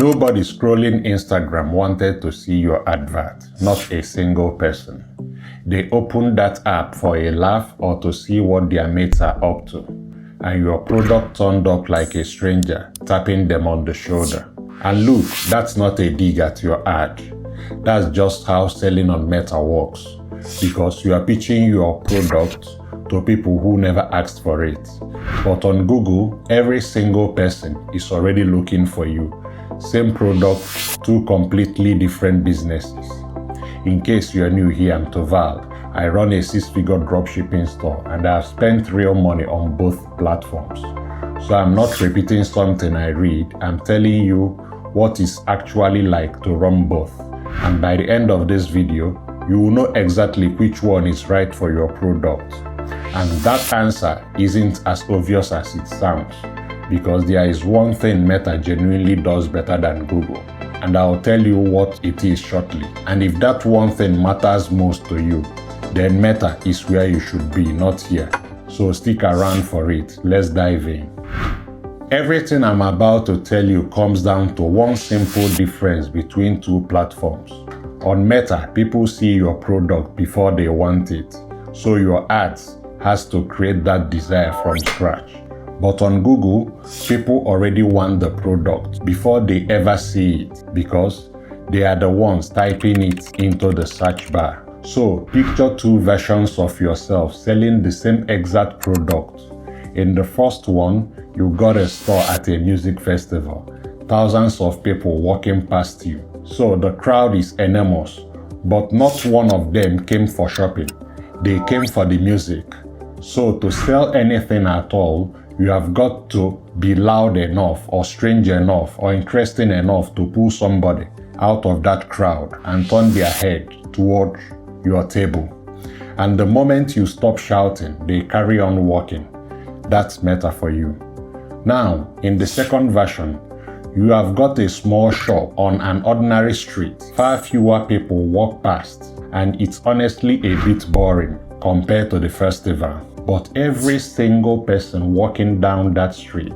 Nobody scrolling Instagram wanted to see your advert, not a single person. They opened that app for a laugh or to see what their mates are up to. And your product turned up like a stranger, tapping them on the shoulder. And look, that's not a dig at your ad. That's just how selling on Meta works. Because you are pitching your product to people who never asked for it. But on Google, every single person is already looking for you. Same product, two completely different businesses. In case you are new here, I'm Toval. I run a 6-figure dropshipping store and I have spent real money on both platforms. So I'm not repeating something I read, I'm telling you what it's actually like to run both. And by the end of this video, you will know exactly which one is right for your product. And that answer isn't as obvious as it sounds, because there is one thing Meta genuinely does better than Google, and I'll tell you what it is shortly. And if that one thing matters most to you, then Meta is where you should be, not here. So stick around for it. Let's dive in. Everything I'm about to tell you comes down to one simple difference between two platforms. On Meta, people see your product before they want it, so your ads has to create that desire from scratch. But on Google, people already want the product before they ever see it, because they are the ones typing it into the search bar. So picture two versions of yourself selling the same exact product. In the first one, you got a store at a music festival, thousands of people walking past you. So the crowd is enormous, but not one of them came for shopping. They came for the music. So to sell anything at all, you have got to be loud enough or strange enough or interesting enough to pull somebody out of that crowd and turn their head toward your table. And the moment you stop shouting, they carry on walking. That's Meta for you. Now, in the second version, you have got a small shop on an ordinary street. Far fewer people walk past, and it's honestly a bit boring compared to the festival. But every single person walking down that street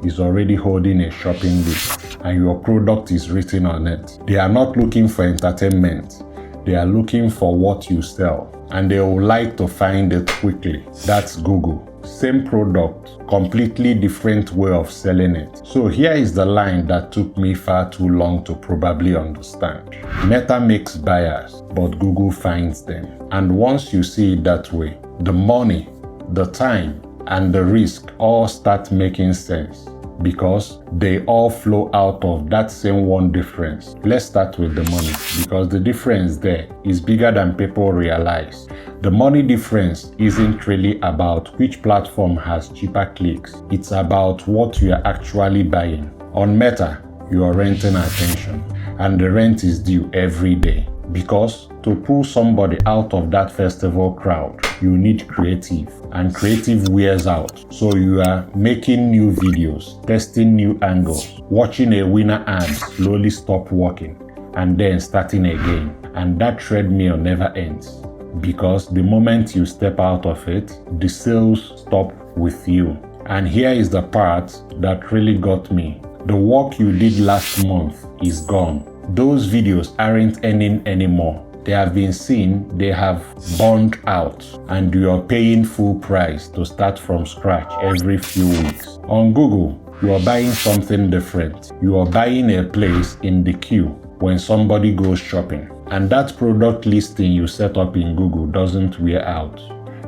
is already holding a shopping list, and your product is written on it. They are not looking for entertainment. They are looking for what you sell, and they would like to find it quickly. That's Google. Same product, completely different way of selling it. So here is the line that took me far too long to probably understand. Meta makes buyers, but Google finds them. And once you see it that way, the money, the time, and the risk all start making sense, because they all flow out of that same one difference. Let's start with the money, because the difference there is bigger than people realize. The money difference isn't really about which platform has cheaper clicks. It's about what you are actually buying. On Meta, you are renting attention, and the rent is due every day. Because to pull somebody out of that festival crowd, you need creative, and creative wears out. So you are making new videos, testing new angles, watching a winner ad slowly stop working, and then starting again. And that treadmill never ends, because the moment you step out of it, the sales stop with you. And here is the part that really got me. The work you did last month is gone. Those videos aren't earning anymore. They have been seen, they have burned out, and you are paying full price to start from scratch every few weeks. On Google, you are buying something different. You are buying a place in the queue when somebody goes shopping. And that product listing you set up in Google doesn't wear out,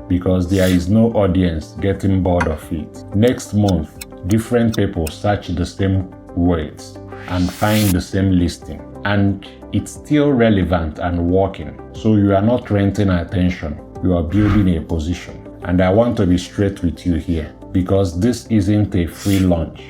because there is no audience getting bored of it. Next month, different people search the same words and find the same listing, and it's still relevant and working. So you are not renting attention, you are building a position. And I want to be straight with you here, because this isn't a free lunch,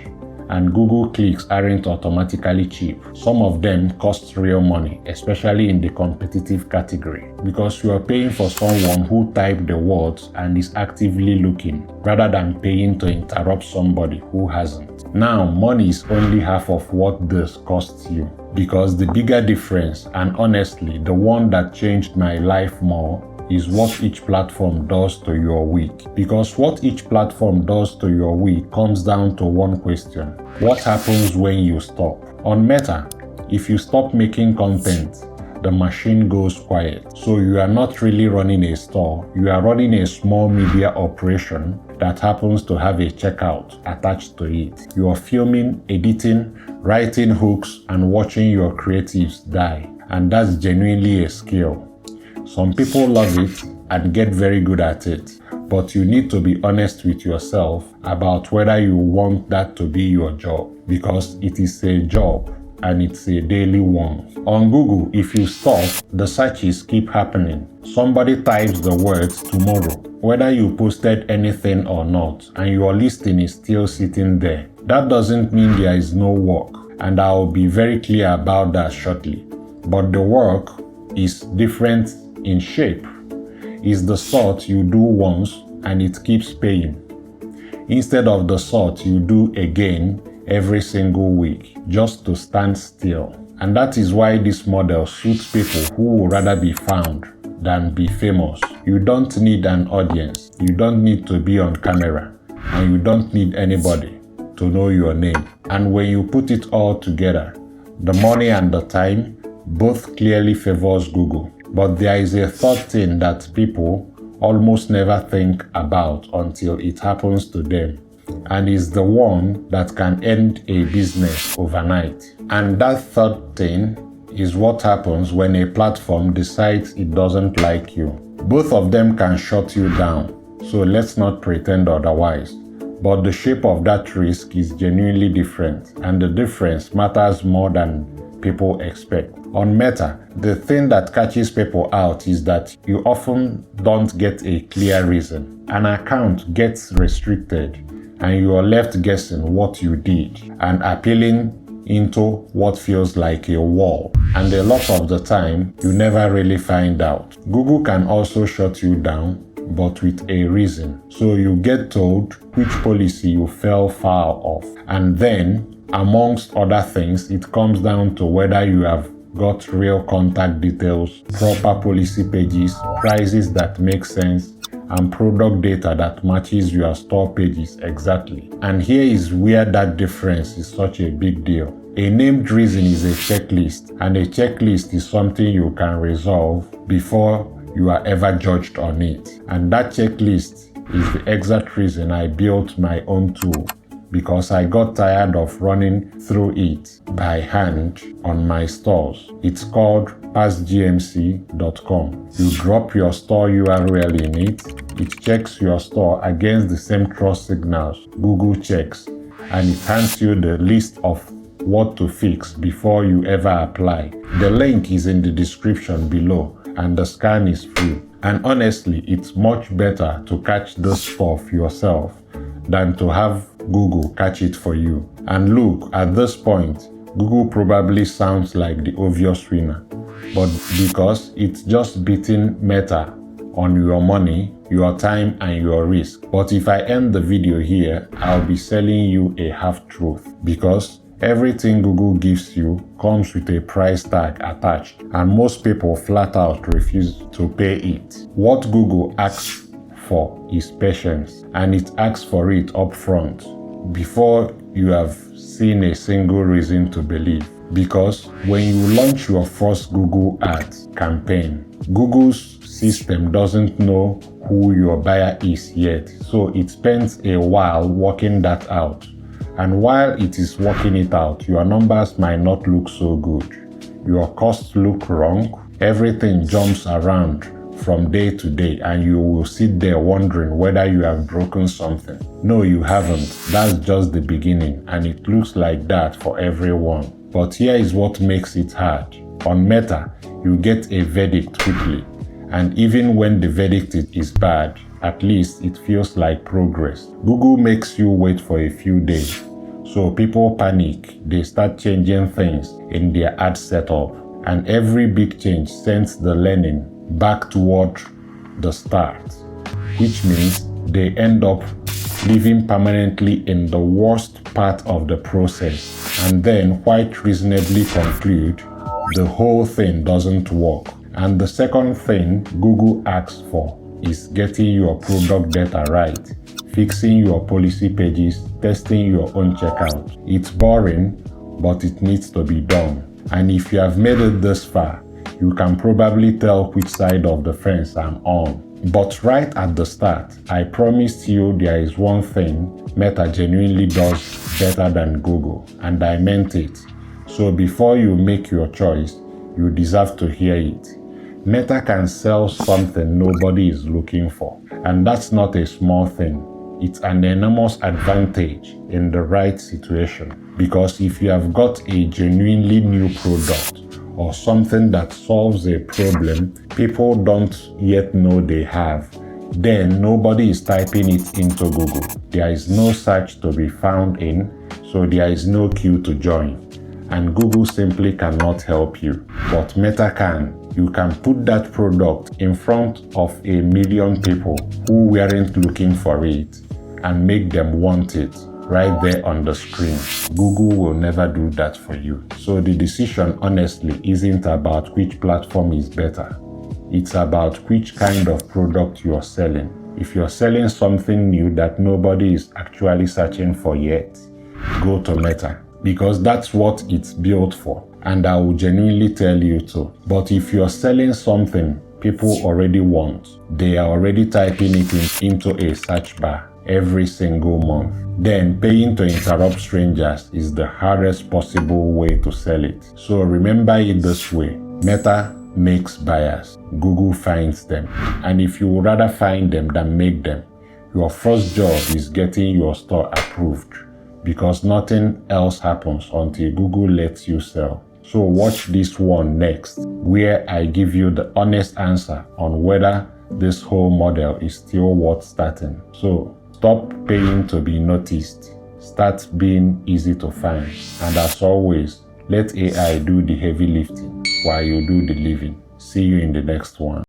and Google clicks aren't automatically cheap. Some of them cost real money, especially in the competitive category, because you are paying for someone who typed the words and is actively looking, rather than paying to interrupt somebody who hasn't. Now, money is only half of what this costs you, because the bigger difference, and honestly the one that changed my life more, is what each platform does to your week. Because what each platform does to your week comes down to one question: what happens when you stop? On Meta, if you stop making content, the machine goes quiet. So you are not really running a store, you are running a small media operation that happens to have a checkout attached to it. You are filming, editing, writing hooks, and watching your creatives die. And that's genuinely a skill. Some people love it and get very good at it, but you need to be honest with yourself about whether you want that to be your job, because it is a job and it's a daily one. On Google, if you stop, the searches keep happening. Somebody types the words tomorrow, whether you posted anything or not, and your listing is still sitting there. That doesn't mean there is no work, and I will be very clear about that shortly. But the work is different in shape. It's the sort you do once and it keeps paying, instead of the sort you do again every single week just to stand still. And that is why this model suits people who would rather be found than be famous. You don't need an audience, you don't need to be on camera, and you don't need anybody to know your name. And when you put it all together, the money and the time both clearly favors Google. But there is a third thing that people almost never think about until it happens to them, and is the one that can end a business overnight. And that third thing is what happens when a platform decides it doesn't like you. Both of them can shut you down, so let's not pretend otherwise. But the shape of that risk is genuinely different, and the difference matters more than people expect. On Meta, the thing that catches people out is that you often don't get a clear reason. An account gets restricted and you are left guessing what you did and appealing into what feels like a wall. And a lot of the time, you never really find out. Google can also shut you down, but with a reason. So you get told which policy you fell foul of. And then, amongst other things, it comes down to whether you have got real contact details, proper policy pages, prices that make sense, and product data that matches your store pages exactly. And here is where that difference is such a big deal. A named reason is a checklist, and a checklist is something you can resolve before you are ever judged on it. And that checklist is the exact reason I built my own tool, because I got tired of running through it by hand on my stores. It's called passgmc.com. You drop your store URL in it, it checks your store against the same trust signals Google checks, and it hands you the list of what to fix before you ever apply. The link is in the description below, and the scan is free. And honestly, it's much better to catch this stuff yourself than to have Google catch it for you. And look, at this point, Google probably sounds like the obvious winner, but because it's just beating Meta on your money, your time, and your risk. But if I end the video here, I'll be selling you a half-truth, because everything Google gives you comes with a price tag attached, and most people flat out refuse to pay it. What Google asks for is patience, and it asks for it up front before you have seen a single reason to believe. Because when you launch your first Google Ads campaign, Google's system doesn't know who your buyer is yet, so it spends a while working that out. And while it is working it out, your numbers might not look so good. Your costs look wrong, everything jumps around from day to day, and you will sit there wondering whether you have broken something. No, you haven't. That's just the beginning, and it looks like that for everyone. But here is what makes it hard. On Meta, you get a verdict quickly, and even when the verdict is bad, at least it feels like progress. Google makes you wait for a few days, so people panic. They start changing things in their ad setup, and every big change sends the learning back toward the start, which means they end up living permanently in the worst part of the process, and then quite reasonably conclude the whole thing doesn't work. And the second thing Google asks for is getting your product data right, fixing your policy pages, testing your own checkout. It's boring, but it needs to be done. And if you have made it this far, you can probably tell which side of the fence I'm on. But right at the start, I promised you there is one thing Meta genuinely does better than Google, and I meant it. So before you make your choice, you deserve to hear it. Meta can sell something nobody is looking for, and that's not a small thing. It's an enormous advantage in the right situation, because if you have got a genuinely new product or something that solves a problem people don't yet know they have, then nobody is typing it into Google. There is no search to be found in, so there is no queue to join. And Google simply cannot help you, but Meta can. You can put that product in front of 1 million people who weren't looking for it and make them want it right there on the screen. Google will never do that for you. So the decision honestly isn't about which platform is better. It's about which kind of product you're selling. If you're selling something new that nobody is actually searching for yet, go to Meta, because that's what it's built for, and I will genuinely tell you to. But if you're selling something people already want, they are already typing it into a search bar every single month, then paying to interrupt strangers is the hardest possible way to sell it. So remember it this way: Meta makes buyers, Google finds them. And if you would rather find them than make them, your first job is getting your store approved, because nothing else happens until Google lets you sell. So watch this one next, where I give you the honest answer on whether this whole model is still worth starting. So stop paying to be noticed. Start being easy to find. And as always, let AI do the heavy lifting while you do the living. See you in the next one.